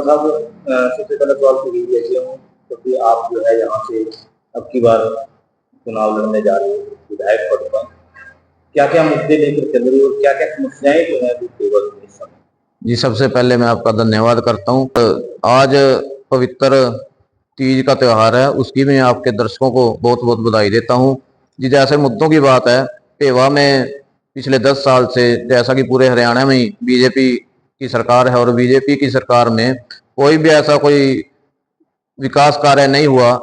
साहब, सबसे पहले तो आपको ये कहते हूँ क्योंकि आप जो है यहाँ से अब की बार चुनाव लड़ने जा रहे हो विधायक पद पर, क्या क्या मुद्दे लेकर चल रही हो, क्या क्या समस्याएं जो है केवल इस समय? जी, सबसे पहले मैं आपका धन्यवाद करता हूँ। आज पवित्र तीज का त्योहार है, उसकी मैं आपके दर्शकों को बहुत बहुत बधाई देता हूँ। जी, जैसे मुद्दों की बात है, पेवा में पिछले 10 साल से, जैसा कि पूरे हरियाणा में बीजेपी की सरकार है और बीजेपी की सरकार में कोई भी ऐसा कोई विकास कार्य नहीं हुआ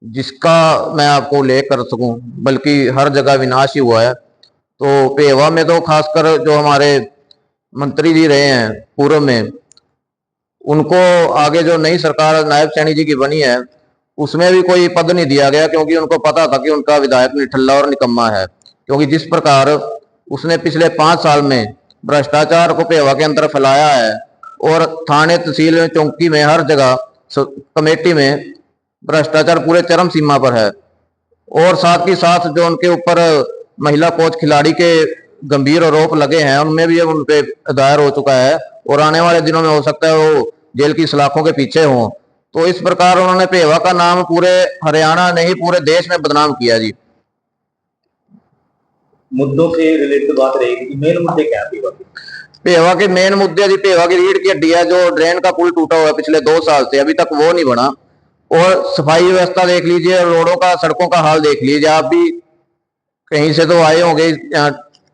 जिसका मैं आपको उल्लेख कर सकूं, बल्कि हर जगह विनाश ही हुआ है। तो पेवा में तो खासकर जो हमारे मंत्री जी रहे हैं पूर्व में, उनको आगे जो नई सरकार नायब सैनी जी की बनी है उसमें भी कोई पद नहीं दिया गया, क्योंकि उनको पता था कि उनका विधायक निठल्ला और निकम्मा है। क्योंकि जिस प्रकार उसने पिछले 5 साल में भ्रष्टाचार को पेवा के अंदर फैलाया है और थाने, तहसील में, चौकी में, हर जगह कमेटी में भ्रष्टाचार पूरे चरम सीमा पर है। और साथ ही साथ जो उनके ऊपर महिला कोच खिलाड़ी के गंभीर आरोप लगे हैं, उनमें भी उन पे दायर हो चुका है और आने वाले दिनों में हो सकता है वो जेल की सलाखों के पीछे हों। तो इस प्रकार उन्होंने पेवा का नाम पूरे हरियाणा नहीं पूरे देश में बदनाम किया। जी, मुद्दों से रिलेटेड बात रहेगी, मेन मुद्दे क्या है पेवा के? मेन मुद्दे जी, पेवा की रीढ़ की हड्डी है जो ड्रेन का पुल टूटा हुआ है पिछले 2 साल से, अभी तक वो नहीं बना। और सफाई व्यवस्था देख लीजिए, रोडों का, सड़कों का हाल देख लीजिए। आप भी कहीं से तो आए होंगे,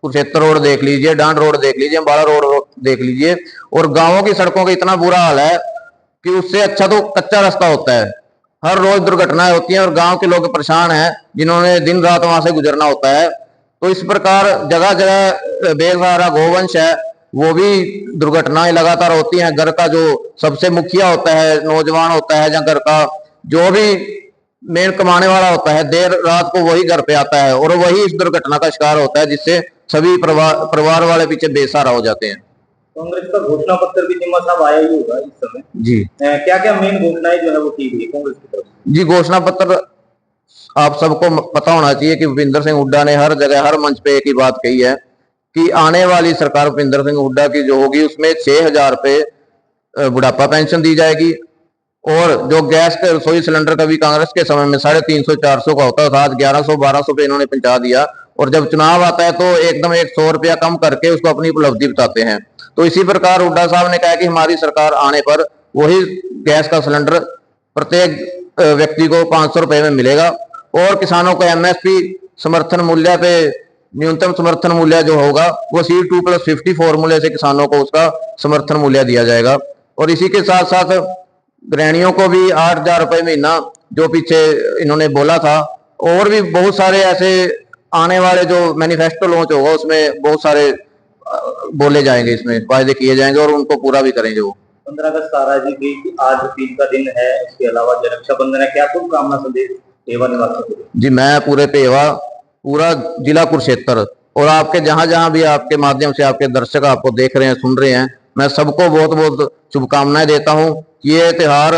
कुरुक्षेत्र रोड देख लीजिए, डांड रोड देख लीजिए, अम्बाड़ा रोड देख लीजिए। और गांवों की सड़कों का इतना बुरा हाल है कि उससे अच्छा तो कच्चा रास्ता होता है। हर रोज दुर्घटनाएं होती हैं और गांव के लोग परेशान हैं जिन्होंने दिन रात वहां से गुजरना होता है। तो इस प्रकार जगह जगह बेसहारा गोवंश है, वो भी दुर्घटनाएं लगातार होती हैं। घर का जो सबसे मुखिया होता है, नौजवान होता है, या घर का जो भी मेन कमाने वाला होता है, देर रात को वही घर पे आता है और वही इस दुर्घटना का शिकार होता है, जिससे सभी परिवार वाले पीछे बेसहारा हो जाते हैं। कांग्रेस का घोषणा पत्र भी निम्मा साहब आया ही होगा इस समय। जी, क्या क्या मेन घोषणाएं जो है वो की गई कांग्रेस की तरफ? जी, घोषणा पत्र आप सबको पता होना चाहिए कि भूपिंदर सिंह हुड्डा ने हर जगह, हर मंच पे एक ही बात कही है कि आने वाली सरकार भूपिंदर सिंह हुड्डा की जो होगी उसमें 6,000 रुपये बुढ़ापा पेंशन दी जाएगी। और जो गैस के रसोई सिलेंडर का भी कांग्रेस के समय में 350-400 का होता था, आज 1100-1200 पे इन्होंने पहुंचा दिया। और जब चुनाव आता है तो एकदम 100 रुपया कम करके उसको अपनी उपलब्धि बताते हैं। तो इसी प्रकार हुड्डा साहब ने कहा कि हमारी सरकार आने पर वही गैस का सिलेंडर प्रत्येक व्यक्ति को 500 रुपए में मिलेगा। और किसानों को एमएसपी समर्थन मूल्य पे न्यूनतम समर्थन मूल्य जो होगा वो C2+50 फॉर्मूले से किसानों को उसका समर्थन मूल्य दिया जाएगा। और इसी के साथ साथ गृहणियों को भी 8,000 रुपए महीना जो पीछे इन्होंने बोला था। और भी बहुत सारे ऐसे आने वाले जो मैनिफेस्टो लॉन्च होगा उसमें बहुत सारे बोले जाएंगे, इसमें वायदे किए जाएंगे और उनको पूरा भी करेंगे वो। 15 अगस्त आ रहा है जी, आज तीज का दिन है, इसके अलावा रक्षाबंधन है, क्या शुभकामना संदेश पेवा निवासियों को? जी, मैं पूरे पेवा, पूरा जिला कुरुक्षेत्र और आपके जहां जहां भी आपके माध्यम से आपके दर्शक आपको देख रहे हैं, सुन रहे हैं, मैं सबको बहुत बहुत शुभकामनाएं देता हूं। ये त्योहार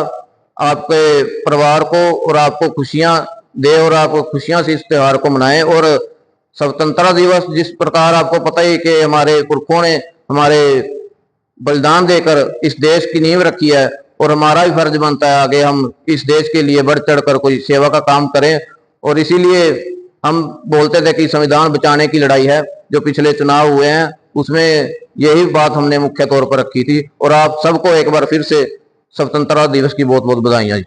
आपके परिवार को और आपको खुशियां दे और आप खुशियां से इस त्योहार को मनाएं। और स्वतंत्रता दिवस, जिस प्रकार आपको पता ही कि हमारे पुरखों ने हमारे बलिदान देकर इस देश की नींव रखी है और हमारा भी फर्ज बनता है आगे हम इस देश के लिए बढ़ चढ़कर कोई सेवा का काम करें। और इसीलिए हम बोलते थे कि संविधान बचाने की लड़ाई है। जो पिछले चुनाव हुए हैं उसमें यही बात हमने मुख्य तौर पर रखी थी। और आप सबको एक बार फिर से स्वतंत्रता दिवस की बहुत बहुत बधाइयां।